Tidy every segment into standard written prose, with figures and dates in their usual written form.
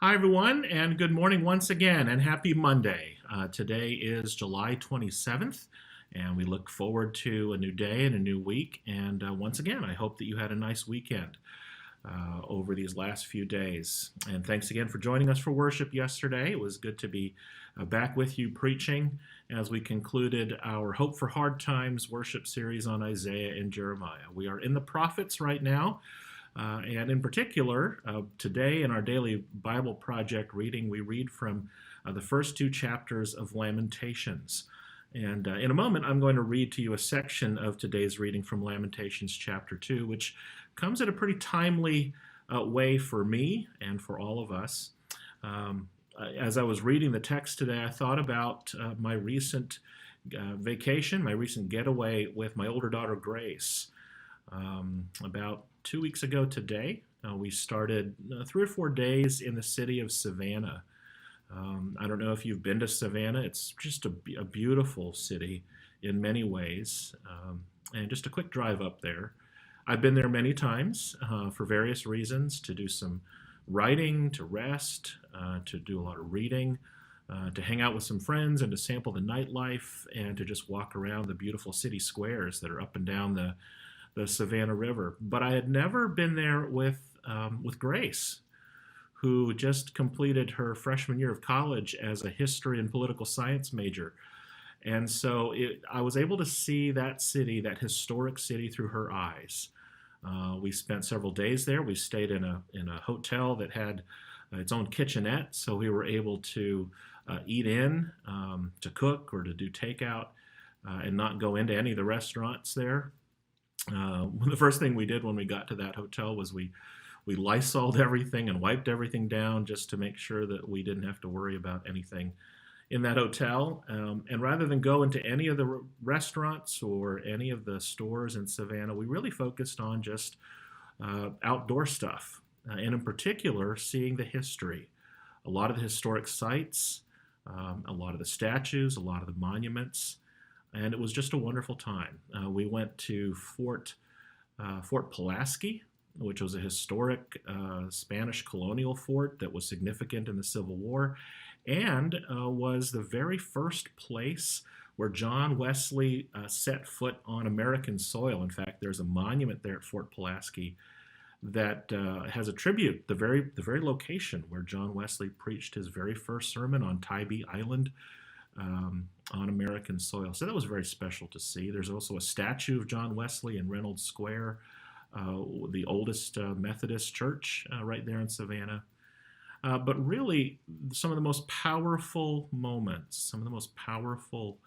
Hi, everyone, and good morning once again, and happy Monday. Today is July 27th, and we look forward to a new day and a new week. And once again, I hope that you had a nice weekend over these last few days. And thanks again for joining us for worship yesterday. It was good to be back with you preaching as we concluded our Hope for Hard Times worship series on Isaiah and Jeremiah. We are in the prophets right now. And in particular, today in our daily Bible project reading, we read from the first two chapters of Lamentations. And in a moment, I'm going to read to you a section of today's reading from Lamentations chapter 2, which comes at a pretty timely way for me and for all of us. As I was reading the text today, I thought about my recent vacation, my recent getaway with my older daughter, Grace. About 2 weeks ago today, we started 3 or 4 days in the city of Savannah. I don't know if you've been to Savannah. It's just a beautiful city in many ways, and just a quick drive up there. I've been there many times for various reasons, to do some writing, to rest, to do a lot of reading, to hang out with some friends and to sample the nightlife and to just walk around the beautiful city squares that are up and down the Savannah River. But I had never been there with Grace, who just completed her freshman year of college as a history and political science major. And so I was able to see that city, that historic city, through her eyes. We spent several days there. We stayed in a hotel that had its own kitchenette, so we were able to eat in, to cook or to do takeout, and not go into any of the restaurants there. The first thing we did when we got to that hotel was we Lysoled everything and wiped everything down just to make sure that we didn't have to worry about anything in that hotel. And rather than go into any of the restaurants or any of the stores in Savannah, we really focused on just outdoor stuff, and in particular, seeing the history. A lot of the historic sites, a lot of the statues, a lot of the monuments, and it was just a wonderful time. We went to Fort Pulaski, which was a historic Spanish colonial fort that was significant in the Civil War, and was the very first place where John Wesley set foot on American soil. In fact, there's a monument there at Fort Pulaski that has a tribute, the very location where John Wesley preached his very first sermon on Tybee Island, on American soil. So that was very special to see. There's also a statue of John Wesley in Reynolds Square, the oldest Methodist church right there in Savannah. But really, some of the most powerful moments, some of the most powerful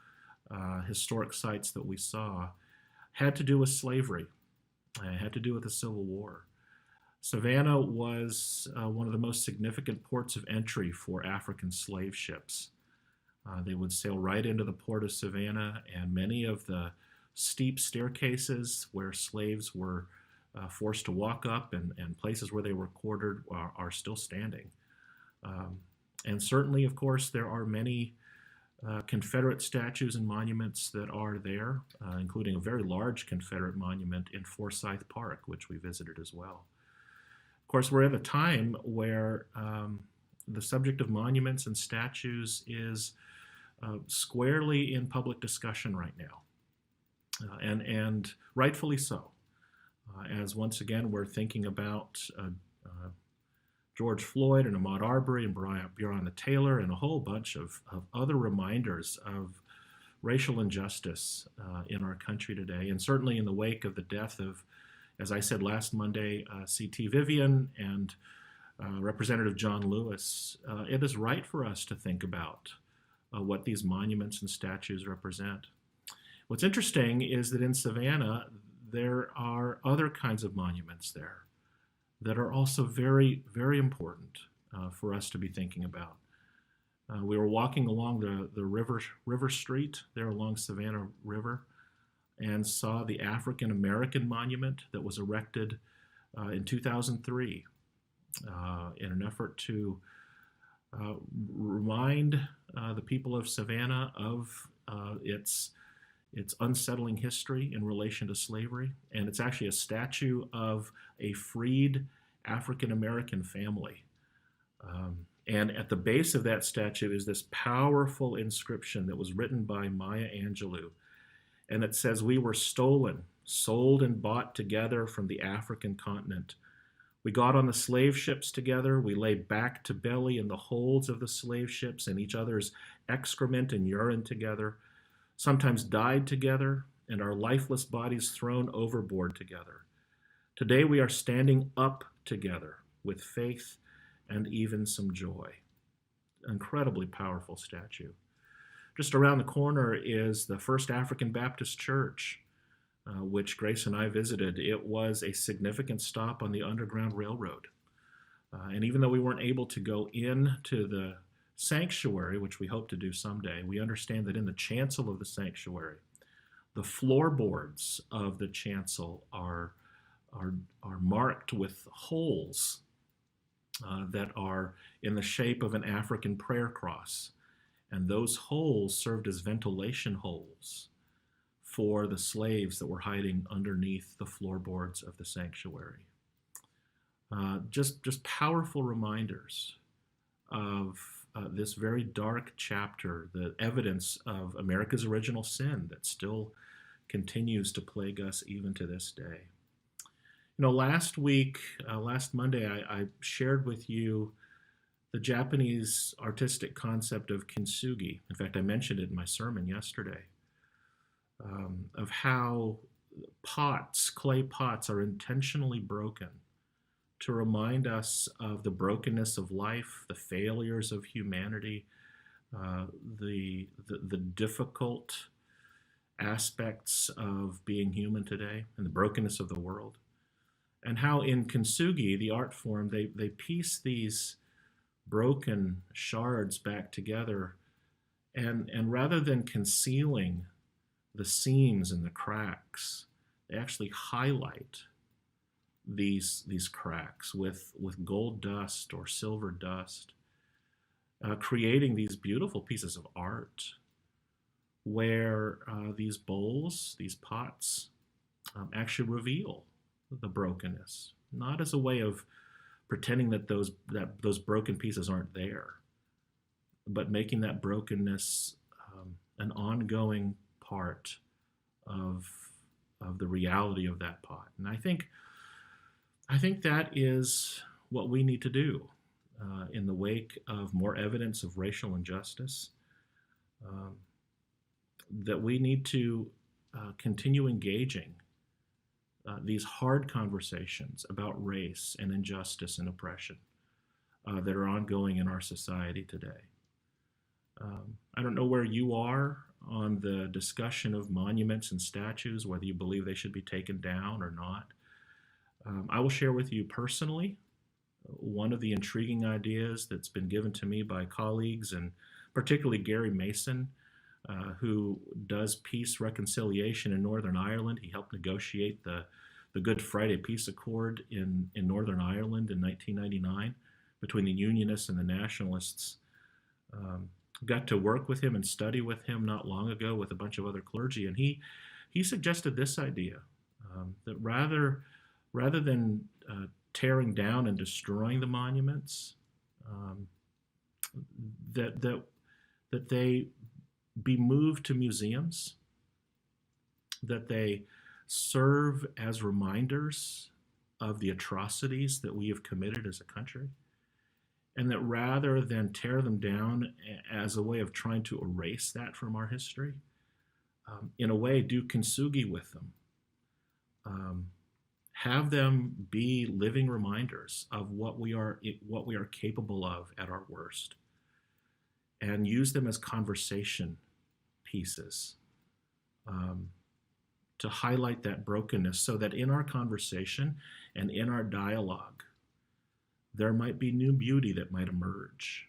historic sites that we saw had to do with slavery, had to do with the Civil War. Savannah was one of the most significant ports of entry for African slave ships. They would sail right into the port of Savannah, and many of the steep staircases where slaves were forced to walk up and places where they were quartered are still standing. And certainly, of course, there are many Confederate statues and monuments that are there, including a very large Confederate monument in Forsyth Park, which we visited as well. Of course, we're at a time where the subject of monuments and statues is squarely in public discussion right now, and rightfully so, as once again we're thinking about George Floyd and Ahmaud Arbery and Breonna Taylor and a whole bunch of other reminders of racial injustice in our country today, and certainly in the wake of the death of, as I said last Monday, C.T. Vivian and Representative John Lewis. It is right for us to think about what these monuments and statues represent. What's interesting is that in Savannah, there are other kinds of monuments there that are also very, very important for us to be thinking about. We were walking along the river street there along Savannah River and saw the African American monument that was erected in 2003 in an effort to remind the people of Savannah of its unsettling history in relation to slavery. And it's actually a statue of a freed African American family And at the base of that statue is this powerful inscription that was written by Maya Angelou. And it says, "We were stolen, sold and bought together from the African continent. We got on the slave ships together. We lay back to belly in the holds of the slave ships and each other's excrement and urine together, sometimes died together, and our lifeless bodies thrown overboard together. Today we are standing up together with faith and even some joy." Incredibly powerful statue. Just around the corner is the First African Baptist Church, which Grace and I visited. It was a significant stop on the Underground Railroad. And even though we weren't able to go into the sanctuary, which we hope to do someday, we understand that in the chancel of the sanctuary, the floorboards of the chancel are marked with holes that are in the shape of an African prayer cross. And those holes served as ventilation holes for the slaves that were hiding underneath the floorboards of the sanctuary. Just powerful reminders of this very dark chapter, the evidence of America's original sin that still continues to plague us even to this day. You know, last Monday, I shared with you the Japanese artistic concept of Kinsugi. In fact, I mentioned it in my sermon yesterday, of how clay pots are intentionally broken to remind us of the brokenness of life, the failures of humanity, the difficult aspects of being human today, and the brokenness of the world. And how in Kinsugi, the art form, they piece these broken shards back together, and rather than concealing the seams and the cracks, they actually highlight these cracks with gold dust or silver dust, creating these beautiful pieces of art where these bowls, these pots, actually reveal the brokenness, not as a way of pretending that those broken pieces aren't there, but making that brokenness an ongoing part of the reality of that pot. And I think that is what we need to do in the wake of more evidence of racial injustice. That we need to continue engaging these hard conversations about race and injustice and oppression that are ongoing in our society today. I don't know where you are on the discussion of monuments and statues, whether you believe they should be taken down or not. I will share with you personally one of the intriguing ideas that's been given to me by colleagues, and particularly Gary Mason, who does peace reconciliation in Northern Ireland. He helped negotiate the Good Friday Peace Accord in Northern Ireland in 1999 between the Unionists and the Nationalists. Got to work with him and study with him not long ago with a bunch of other clergy, and he suggested this idea, that rather than tearing down and destroying the monuments, that they be moved to museums, that they serve as reminders of the atrocities that we have committed as a country, and that rather than tear them down as a way of trying to erase that from our history, in a way do kintsugi with them. Have them be living reminders of what we are capable of at our worst, and use them as conversation pieces to highlight that brokenness, so that in our conversation and in our dialogue, there might be new beauty that might emerge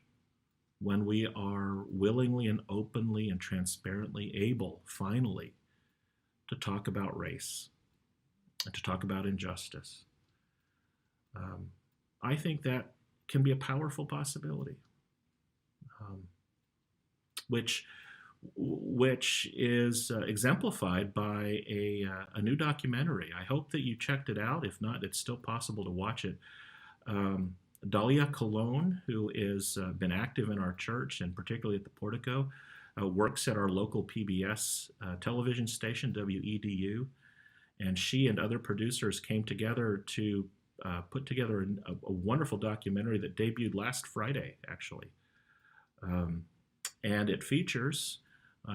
when we are willingly and openly and transparently able, finally, to talk about race and to talk about injustice. I think that can be a powerful possibility, which is exemplified by a new documentary. I hope that you checked it out. If not, it's still possible to watch it. Dahlia Colon, who has been active in our church and particularly at the Portico, works at our local PBS television station, WEDU, and she and other producers came together to put together a wonderful documentary that debuted last Friday, actually. And it features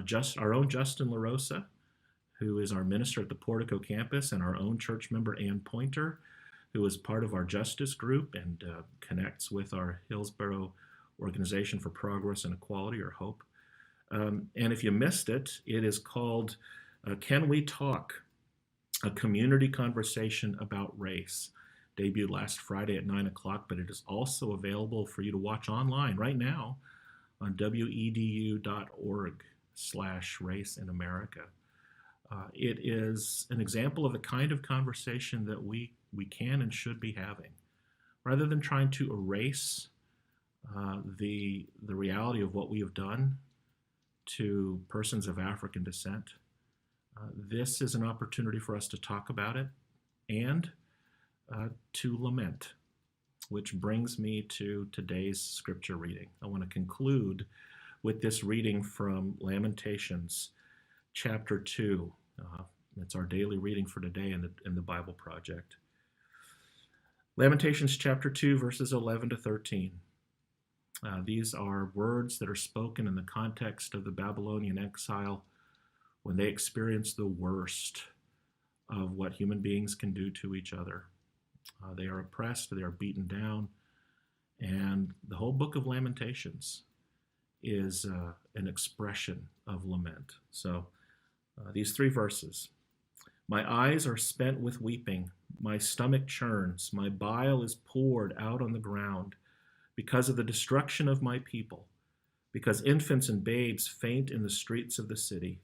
just our own Justin LaRosa, who is our minister at the Portico campus, and our own church member Ann Pointer, who is part of our justice group and connects with our Hillsborough Organization for Progress and Equality, or HOPE. And if you missed it, it is called Can We Talk? A community conversation about race. Debuted last Friday at 9 o'clock, but it is also available for you to watch online right now on wedu.org/race in America. It is an example of the kind of conversation that we can and should be having. Rather than trying to erase the reality of what we have done to persons of African descent, this is an opportunity for us to talk about it and to lament, which brings me to today's scripture reading. I want to conclude with this reading from Lamentations Chapter 2. It's our daily reading for today in the Bible Project. Lamentations Chapter 2, verses 11 to 13. These are words that are spoken in the context of the Babylonian exile when they experience the worst of what human beings can do to each other. They are oppressed, they are beaten down, and the whole book of Lamentations is an expression of lament. So these three verses. My eyes are spent with weeping, my stomach churns, my bile is poured out on the ground because of the destruction of my people, because infants and babes faint in the streets of the city.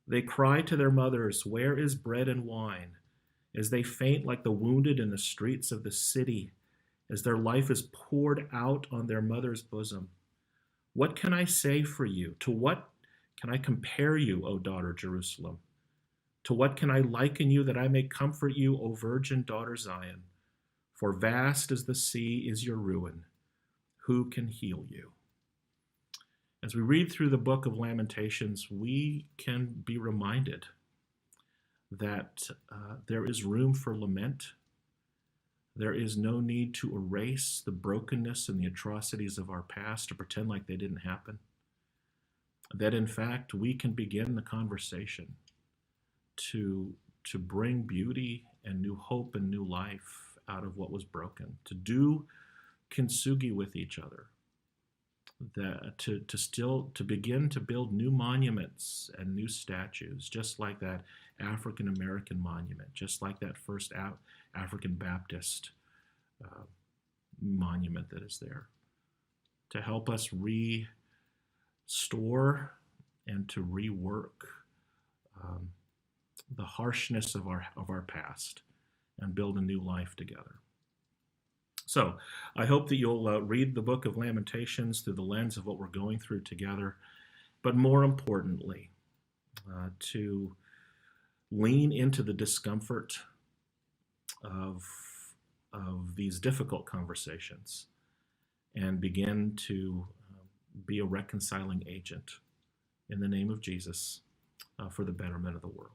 They cry to their mothers, where is bread and wine? As they faint like the wounded in the streets of the city, as their life is poured out on their mother's bosom. What can I say for you? To what can I compare you, O daughter Jerusalem? To what can I liken you that I may comfort you, O virgin daughter Zion? For vast as the sea is your ruin. Who can heal you? As we read through the book of Lamentations, we can be reminded that there is room for lament. There is no need to erase the brokenness and the atrocities of our past to pretend like they didn't happen. That in fact, we can begin the conversation to bring beauty and new hope and new life out of what was broken, to do Kinsugi with each other, that to begin to build new monuments and new statues, just like that African American monument, just like that first African Baptist monument that is there, to help us restore and to rework the harshness of our past and build a new life together. So I hope that you'll read the book of Lamentations through the lens of what we're going through together, but more importantly, to lean into the discomfort of these difficult conversations and begin to be a reconciling agent in the name of Jesus for the betterment of the world.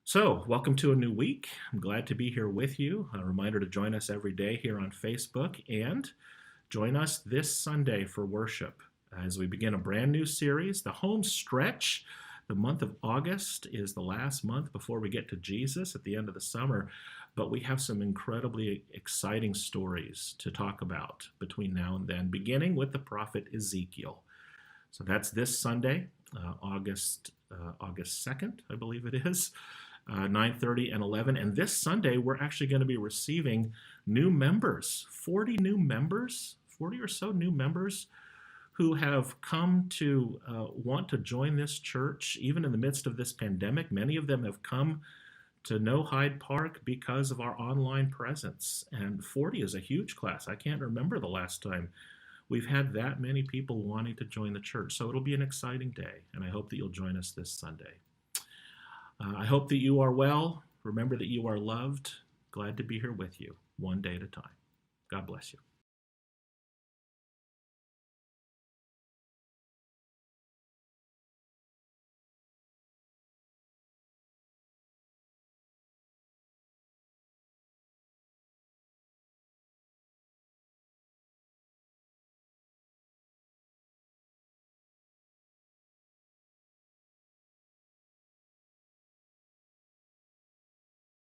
So, welcome to a new week. I'm glad to be here with you. A reminder to join us every day here on Facebook and join us this Sunday for worship as we begin a brand new series, The Home Stretch. The month of August is the last month before we get to Jesus at the end of the summer, but we have some incredibly exciting stories to talk about between now and then, beginning with the Prophet Ezekiel. So that's this Sunday, August 2nd, I believe it is. 9:30 and 11. And this Sunday, we're actually going to be receiving new members, 40 or so new members who have come to want to join this church, even in the midst of this pandemic. Many of them have come to know Hyde Park because of our online presence. And 40 is a huge class. I can't remember the last time we've had that many people wanting to join the church. So it'll be an exciting day, and I hope that you'll join us this Sunday. I hope that you are well. Remember that you are loved. Glad to be here with you, one day at a time. God bless you.